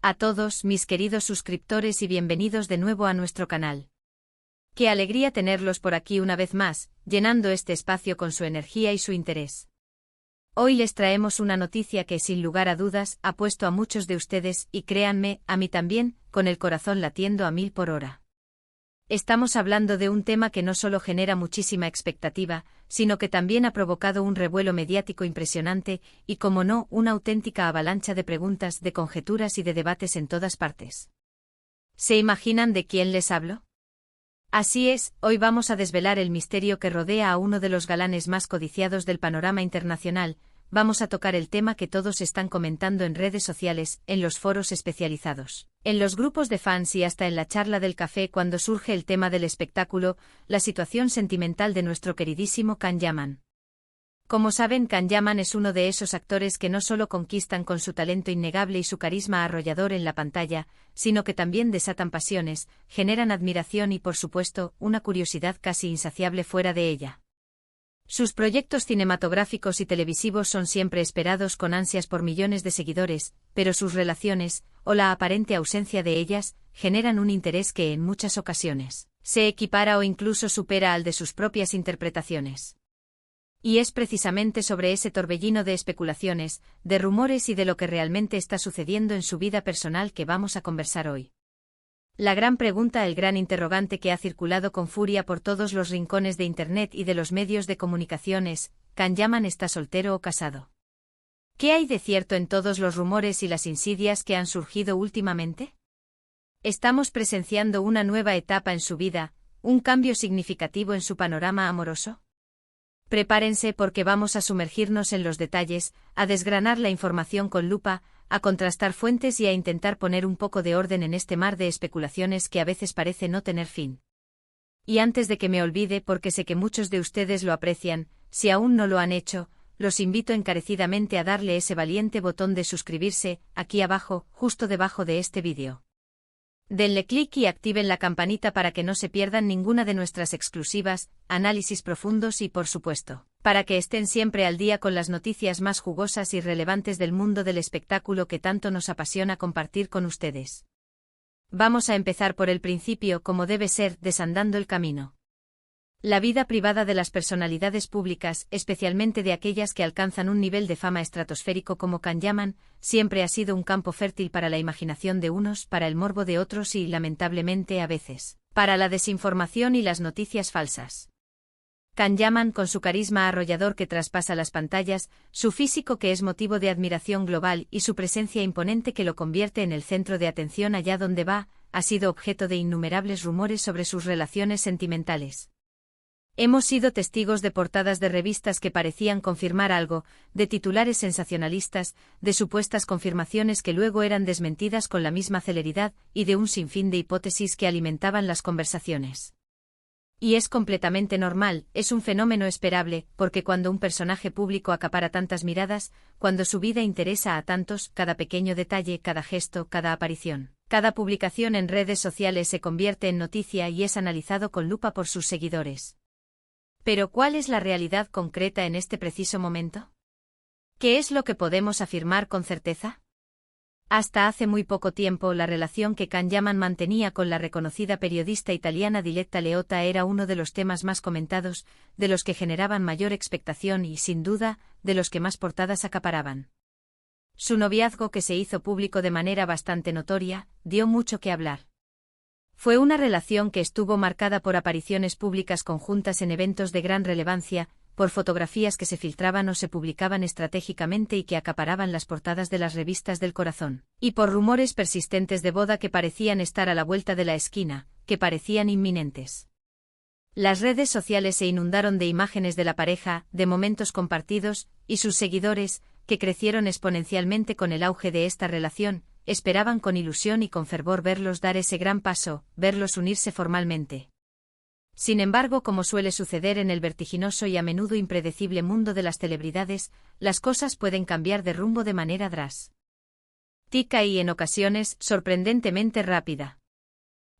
A todos, mis queridos suscriptores, y bienvenidos de nuevo a nuestro canal. Qué alegría tenerlos por aquí una vez más, llenando este espacio con su energía y su interés. Hoy les traemos una noticia que, sin lugar a dudas, ha puesto a muchos de ustedes, y créanme, a mí también, con el corazón latiendo a 1000 por hora. Estamos hablando de un tema que no solo genera muchísima expectativa, sino que también ha provocado un revuelo mediático impresionante y, como no, una auténtica avalancha de preguntas, de conjeturas y de debates en todas partes. ¿Se imaginan de quién les hablo? Así es, hoy vamos a desvelar el misterio que rodea a uno de los galanes más codiciados del panorama internacional. Vamos a tocar el tema que todos están comentando en redes sociales, en los foros especializados, en los grupos de fans y hasta en la charla del café cuando surge el tema del espectáculo, la situación sentimental de nuestro queridísimo Can Yaman. Como saben, Can Yaman es uno de esos actores que no solo conquistan con su talento innegable y su carisma arrollador en la pantalla, sino que también desatan pasiones, generan admiración y, por supuesto, una curiosidad casi insaciable fuera de ella. Sus proyectos cinematográficos y televisivos son siempre esperados con ansias por millones de seguidores, pero sus relaciones, o la aparente ausencia de ellas, generan un interés que en muchas ocasiones se equipara o incluso supera al de sus propias interpretaciones. Y es precisamente sobre ese torbellino de especulaciones, de rumores y de lo que realmente está sucediendo en su vida personal que vamos a conversar hoy. La gran pregunta, el gran interrogante que ha circulado con furia por todos los rincones de Internet y de los medios de comunicación es: ¿Can Yaman está soltero o casado? ¿Qué hay de cierto en todos los rumores y las insidias que han surgido últimamente? ¿Estamos presenciando una nueva etapa en su vida, un cambio significativo en su panorama amoroso? Prepárense porque vamos a sumergirnos en los detalles, a desgranar la información con lupa, a contrastar fuentes y a intentar poner un poco de orden en este mar de especulaciones que a veces parece no tener fin. Y antes de que me olvide, porque sé que muchos de ustedes lo aprecian, si aún no lo han hecho, los invito encarecidamente a darle ese valiente botón de suscribirse, aquí abajo, justo debajo de este vídeo. Denle clic y activen la campanita para que no se pierdan ninguna de nuestras exclusivas, análisis profundos y, por supuesto, para que estén siempre al día con las noticias más jugosas y relevantes del mundo del espectáculo que tanto nos apasiona compartir con ustedes. Vamos a empezar por el principio, como debe ser, desandando el camino. La vida privada de las personalidades públicas, especialmente de aquellas que alcanzan un nivel de fama estratosférico como Can Yaman, siempre ha sido un campo fértil para la imaginación de unos, para el morbo de otros y, lamentablemente a veces, para la desinformación y las noticias falsas. Can Yaman, con su carisma arrollador que traspasa las pantallas, su físico que es motivo de admiración global y su presencia imponente que lo convierte en el centro de atención allá donde va, ha sido objeto de innumerables rumores sobre sus relaciones sentimentales. Hemos sido testigos de portadas de revistas que parecían confirmar algo, de titulares sensacionalistas, de supuestas confirmaciones que luego eran desmentidas con la misma celeridad, y de un sinfín de hipótesis que alimentaban las conversaciones. Y es completamente normal, es un fenómeno esperable, porque cuando un personaje público acapara tantas miradas, cuando su vida interesa a tantos, cada pequeño detalle, cada gesto, cada aparición, cada publicación en redes sociales se convierte en noticia y es analizado con lupa por sus seguidores. Pero ¿cuál es la realidad concreta en este preciso momento? ¿Qué es lo que podemos afirmar con certeza? Hasta hace muy poco tiempo, la relación que Can Yaman mantenía con la reconocida periodista italiana Diletta Leotta era uno de los temas más comentados, de los que generaban mayor expectación y, sin duda, de los que más portadas acaparaban. Su noviazgo, que se hizo público de manera bastante notoria, dio mucho que hablar. Fue una relación que estuvo marcada por apariciones públicas conjuntas en eventos de gran relevancia, por fotografías que se filtraban o se publicaban estratégicamente y que acaparaban las portadas de las revistas del corazón, y por rumores persistentes de boda que parecían estar a la vuelta de la esquina, que parecían inminentes. Las redes sociales se inundaron de imágenes de la pareja, de momentos compartidos, y sus seguidores, que crecieron exponencialmente con el auge de esta relación, esperaban con ilusión y con fervor verlos dar ese gran paso, verlos unirse formalmente. Sin embargo, como suele suceder en el vertiginoso y a menudo impredecible mundo de las celebridades, las cosas pueden cambiar de rumbo de manera drástica y, en ocasiones, sorprendentemente rápida.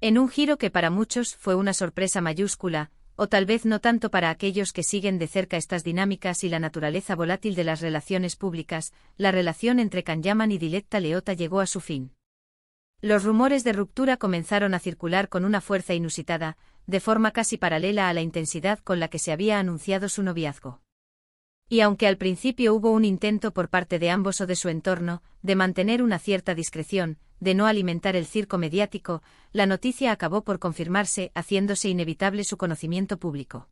En un giro que para muchos fue una sorpresa mayúscula, o tal vez no tanto para aquellos que siguen de cerca estas dinámicas y la naturaleza volátil de las relaciones públicas, la relación entre Can Yaman y Diletta Leotta llegó a su fin. Los rumores de ruptura comenzaron a circular con una fuerza inusitada, de forma casi paralela a la intensidad con la que se había anunciado su noviazgo. Y aunque al principio hubo un intento por parte de ambos o de su entorno, de mantener una cierta discreción, de no alimentar el circo mediático, la noticia acabó por confirmarse, haciéndose inevitable su conocimiento público.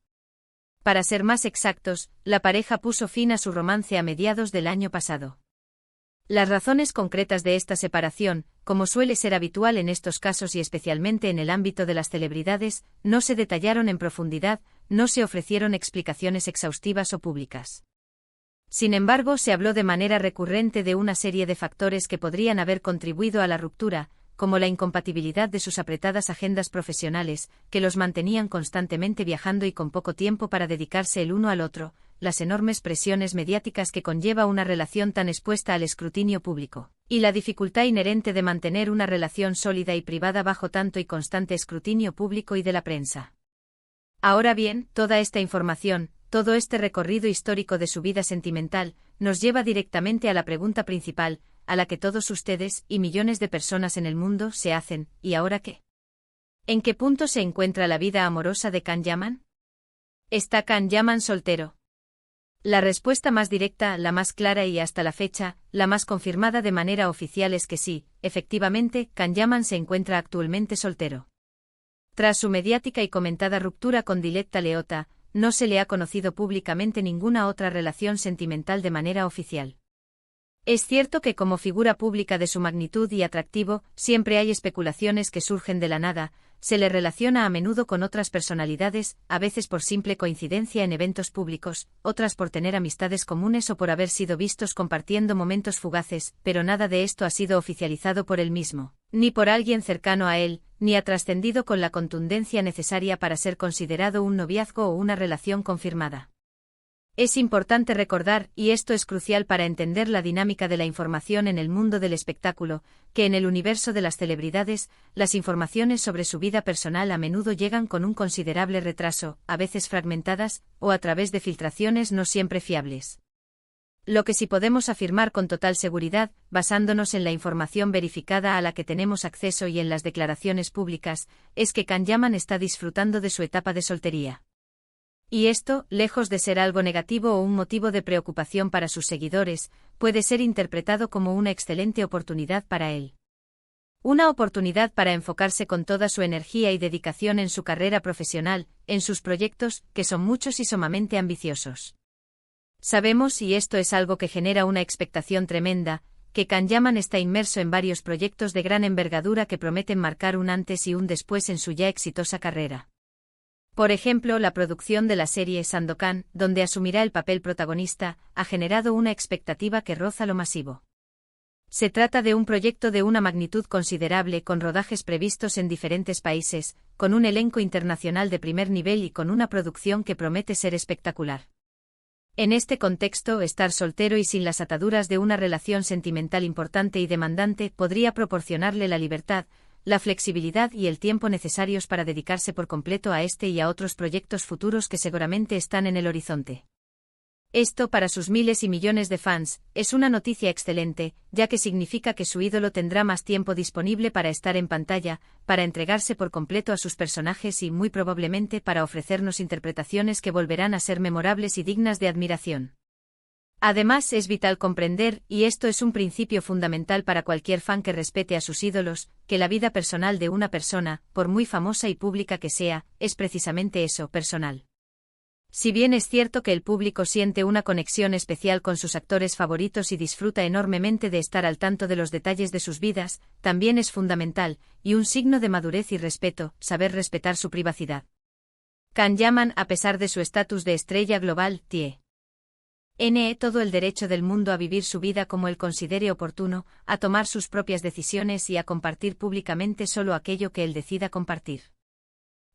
Para ser más exactos, la pareja puso fin a su romance a mediados del año pasado. Las razones concretas de esta separación, como suele ser habitual en estos casos y especialmente en el ámbito de las celebridades, no se detallaron en profundidad, no se ofrecieron explicaciones exhaustivas o públicas. Sin embargo, se habló de manera recurrente de una serie de factores que podrían haber contribuido a la ruptura, como la incompatibilidad de sus apretadas agendas profesionales, que los mantenían constantemente viajando y con poco tiempo para dedicarse el uno al otro, las enormes presiones mediáticas que conlleva una relación tan expuesta al escrutinio público, y la dificultad inherente de mantener una relación sólida y privada bajo tanto y constante escrutinio público y de la prensa. Ahora bien, toda esta información, todo este recorrido histórico de su vida sentimental, nos lleva directamente a la pregunta principal, a la que todos ustedes y millones de personas en el mundo se hacen: ¿y ahora qué? ¿En qué punto se encuentra la vida amorosa de Can Yaman? ¿Está Can Yaman soltero? La respuesta más directa, la más clara y hasta la fecha, la más confirmada de manera oficial es que sí, efectivamente, Can Yaman se encuentra actualmente soltero. Tras su mediática y comentada ruptura con Diletta Leotta, no se le ha conocido públicamente ninguna otra relación sentimental de manera oficial. Es cierto que como figura pública de su magnitud y atractivo, siempre hay especulaciones que surgen de la nada, se le relaciona a menudo con otras personalidades, a veces por simple coincidencia en eventos públicos, otras por tener amistades comunes o por haber sido vistos compartiendo momentos fugaces, pero nada de esto ha sido oficializado por él mismo, ni por alguien cercano a él, ni ha trascendido con la contundencia necesaria para ser considerado un noviazgo o una relación confirmada. Es importante recordar, y esto es crucial para entender la dinámica de la información en el mundo del espectáculo, que en el universo de las celebridades, las informaciones sobre su vida personal a menudo llegan con un considerable retraso, a veces fragmentadas, o a través de filtraciones no siempre fiables. Lo que sí podemos afirmar con total seguridad, basándonos en la información verificada a la que tenemos acceso y en las declaraciones públicas, es que Can Yaman está disfrutando de su etapa de soltería. Y esto, lejos de ser algo negativo o un motivo de preocupación para sus seguidores, puede ser interpretado como una excelente oportunidad para él. Una oportunidad para enfocarse con toda su energía y dedicación en su carrera profesional, en sus proyectos, que son muchos y sumamente ambiciosos. Sabemos, y esto es algo que genera una expectación tremenda, que Can Yaman está inmerso en varios proyectos de gran envergadura que prometen marcar un antes y un después en su ya exitosa carrera. Por ejemplo, la producción de la serie Sandokan, donde asumirá el papel protagonista, ha generado una expectativa que roza lo masivo. Se trata de un proyecto de una magnitud considerable con rodajes previstos en diferentes países, con un elenco internacional de primer nivel y con una producción que promete ser espectacular. En este contexto, estar soltero y sin las ataduras de una relación sentimental importante y demandante podría proporcionarle la libertad, la flexibilidad y el tiempo necesarios para dedicarse por completo a este y a otros proyectos futuros que seguramente están en el horizonte. Esto, para sus miles y millones de fans, es una noticia excelente, ya que significa que su ídolo tendrá más tiempo disponible para estar en pantalla, para entregarse por completo a sus personajes y muy probablemente para ofrecernos interpretaciones que volverán a ser memorables y dignas de admiración. Además, es vital comprender, y esto es un principio fundamental para cualquier fan que respete a sus ídolos, que la vida personal de una persona, por muy famosa y pública que sea, es precisamente eso, personal. Si bien es cierto que el público siente una conexión especial con sus actores favoritos y disfruta enormemente de estar al tanto de los detalles de sus vidas, también es fundamental, y un signo de madurez y respeto, saber respetar su privacidad. Can Yaman, a pesar de su estatus de estrella global, tiene todo el derecho del mundo a vivir su vida como él considere oportuno, a tomar sus propias decisiones y a compartir públicamente solo aquello que él decida compartir.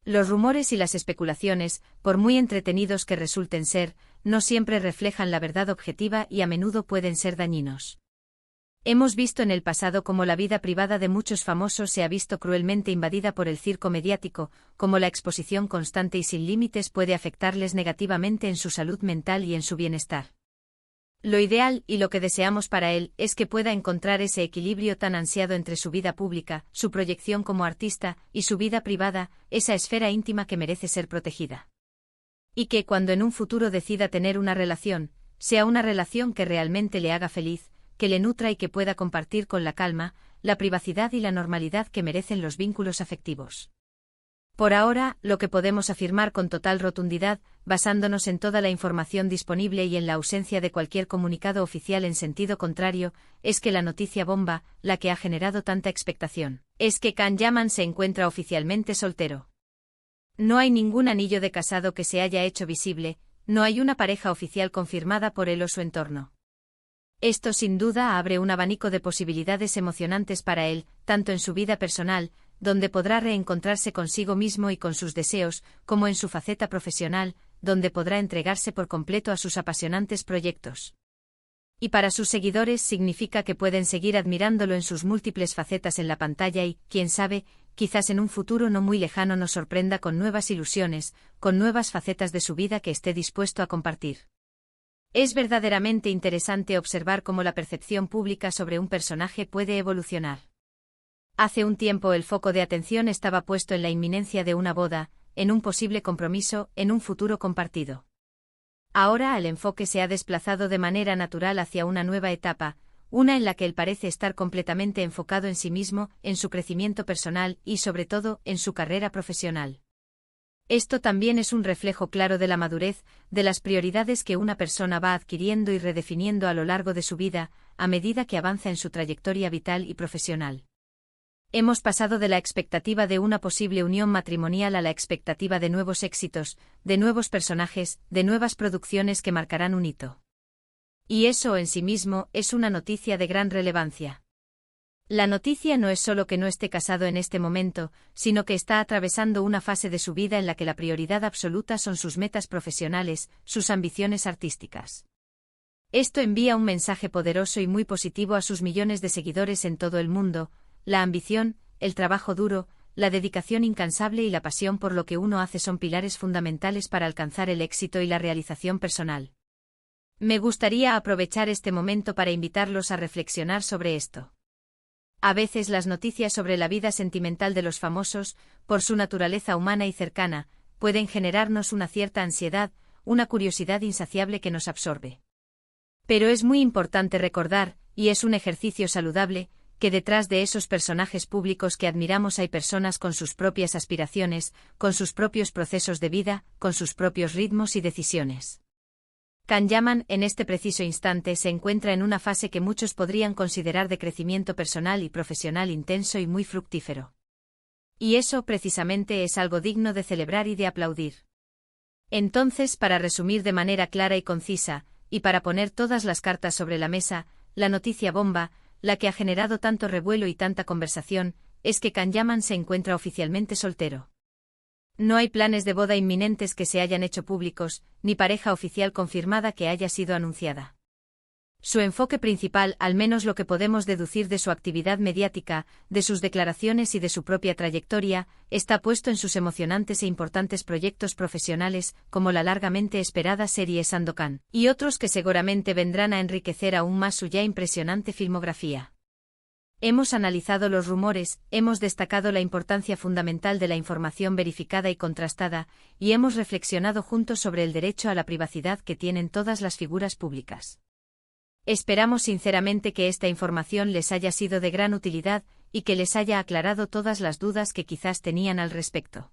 Los rumores y las especulaciones, por muy entretenidos que resulten ser, no siempre reflejan la verdad objetiva y a menudo pueden ser dañinos. Hemos visto en el pasado cómo la vida privada de muchos famosos se ha visto cruelmente invadida por el circo mediático, cómo la exposición constante y sin límites puede afectarles negativamente en su salud mental y en su bienestar. Lo ideal y lo que deseamos para él es que pueda encontrar ese equilibrio tan ansiado entre su vida pública, su proyección como artista, y su vida privada, esa esfera íntima que merece ser protegida. Y que cuando en un futuro decida tener una relación, sea una relación que realmente le haga feliz, que le nutra y que pueda compartir con la calma, la privacidad y la normalidad que merecen los vínculos afectivos. Por ahora, lo que podemos afirmar con total rotundidad, basándonos en toda la información disponible y en la ausencia de cualquier comunicado oficial en sentido contrario, es que la noticia bomba, la que ha generado tanta expectación, es que Can Yaman se encuentra oficialmente soltero. No hay ningún anillo de casado que se haya hecho visible, no hay una pareja oficial confirmada por él o su entorno. Esto sin duda abre un abanico de posibilidades emocionantes para él, tanto en su vida personal, donde podrá reencontrarse consigo mismo y con sus deseos, como en su faceta profesional, donde podrá entregarse por completo a sus apasionantes proyectos. Y para sus seguidores significa que pueden seguir admirándolo en sus múltiples facetas en la pantalla y, quién sabe, quizás en un futuro no muy lejano nos sorprenda con nuevas ilusiones, con nuevas facetas de su vida que esté dispuesto a compartir. Es verdaderamente interesante observar cómo la percepción pública sobre un personaje puede evolucionar. Hace un tiempo el foco de atención estaba puesto en la inminencia de una boda, en un posible compromiso, en un futuro compartido. Ahora el enfoque se ha desplazado de manera natural hacia una nueva etapa, una en la que él parece estar completamente enfocado en sí mismo, en su crecimiento personal y, sobre todo, en su carrera profesional. Esto también es un reflejo claro de la madurez, de las prioridades que una persona va adquiriendo y redefiniendo a lo largo de su vida, a medida que avanza en su trayectoria vital y profesional. Hemos pasado de la expectativa de una posible unión matrimonial a la expectativa de nuevos éxitos, de nuevos personajes, de nuevas producciones que marcarán un hito. Y eso en sí mismo es una noticia de gran relevancia. La noticia no es solo que no esté casado en este momento, sino que está atravesando una fase de su vida en la que la prioridad absoluta son sus metas profesionales, sus ambiciones artísticas. Esto envía un mensaje poderoso y muy positivo a sus millones de seguidores en todo el mundo. La ambición, el trabajo duro, la dedicación incansable y la pasión por lo que uno hace son pilares fundamentales para alcanzar el éxito y la realización personal. Me gustaría aprovechar este momento para invitarlos a reflexionar sobre esto. A veces las noticias sobre la vida sentimental de los famosos, por su naturaleza humana y cercana, pueden generarnos una cierta ansiedad, una curiosidad insaciable que nos absorbe. Pero es muy importante recordar, y es un ejercicio saludable, que detrás de esos personajes públicos que admiramos hay personas con sus propias aspiraciones, con sus propios procesos de vida, con sus propios ritmos y decisiones. Can Yaman en este preciso instante se encuentra en una fase que muchos podrían considerar de crecimiento personal y profesional intenso y muy fructífero. Y eso precisamente es algo digno de celebrar y de aplaudir. Entonces, para resumir de manera clara y concisa, y para poner todas las cartas sobre la mesa, la noticia bomba, la que ha generado tanto revuelo y tanta conversación, es que Can Yaman se encuentra oficialmente soltero. No hay planes de boda inminentes que se hayan hecho públicos, ni pareja oficial confirmada que haya sido anunciada. Su enfoque principal, al menos lo que podemos deducir de su actividad mediática, de sus declaraciones y de su propia trayectoria, está puesto en sus emocionantes e importantes proyectos profesionales, como la largamente esperada serie Sandokan, y otros que seguramente vendrán a enriquecer aún más su ya impresionante filmografía. Hemos analizado los rumores, hemos destacado la importancia fundamental de la información verificada y contrastada, y hemos reflexionado juntos sobre el derecho a la privacidad que tienen todas las figuras públicas. Esperamos sinceramente que esta información les haya sido de gran utilidad y que les haya aclarado todas las dudas que quizás tenían al respecto.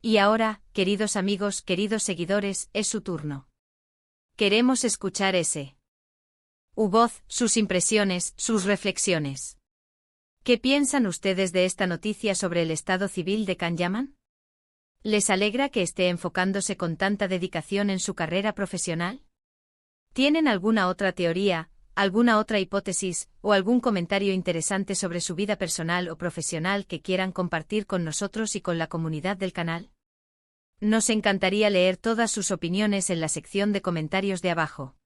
Y ahora, queridos amigos, queridos seguidores, es su turno. Queremos escuchar su voz, sus impresiones, sus reflexiones. ¿Qué piensan ustedes de esta noticia sobre el estado civil de Can Yaman? ¿Les alegra que esté enfocándose con tanta dedicación en su carrera profesional? ¿Tienen alguna otra teoría, alguna otra hipótesis, o algún comentario interesante sobre su vida personal o profesional que quieran compartir con nosotros y con la comunidad del canal? Nos encantaría leer todas sus opiniones en la sección de comentarios de abajo.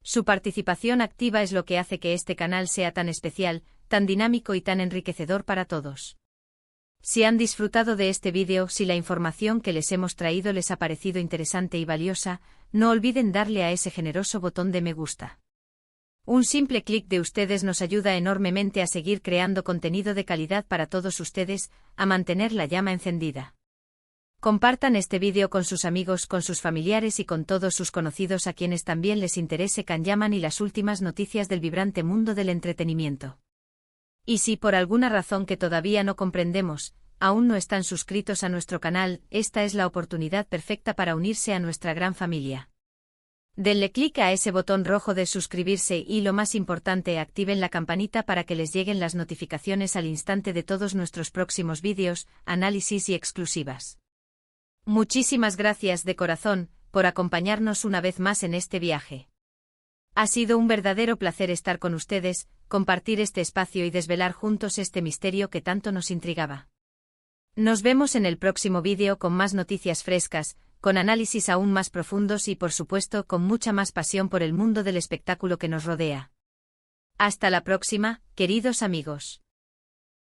Su participación activa es lo que hace que este canal sea tan especial, tan dinámico y tan enriquecedor para todos. Si han disfrutado de este vídeo, si la información que les hemos traído les ha parecido interesante y valiosa, no olviden darle a ese generoso botón de me gusta. Un simple clic de ustedes nos ayuda enormemente a seguir creando contenido de calidad para todos ustedes, a mantener la llama encendida. Compartan este vídeo con sus amigos, con sus familiares y con todos sus conocidos a quienes también les interese Kanyaman y las últimas noticias del vibrante mundo del entretenimiento. Y si por alguna razón que todavía no comprendemos, aún no están suscritos a nuestro canal, esta es la oportunidad perfecta para unirse a nuestra gran familia. Denle clic a ese botón rojo de suscribirse y, lo más importante, activen la campanita para que les lleguen las notificaciones al instante de todos nuestros próximos vídeos, análisis y exclusivas. Muchísimas gracias de corazón por acompañarnos una vez más en este viaje. Ha sido un verdadero placer estar con ustedes, compartir este espacio y desvelar juntos este misterio que tanto nos intrigaba. Nos vemos en el próximo vídeo con más noticias frescas, con análisis aún más profundos y, por supuesto, con mucha más pasión por el mundo del espectáculo que nos rodea. Hasta la próxima, queridos amigos.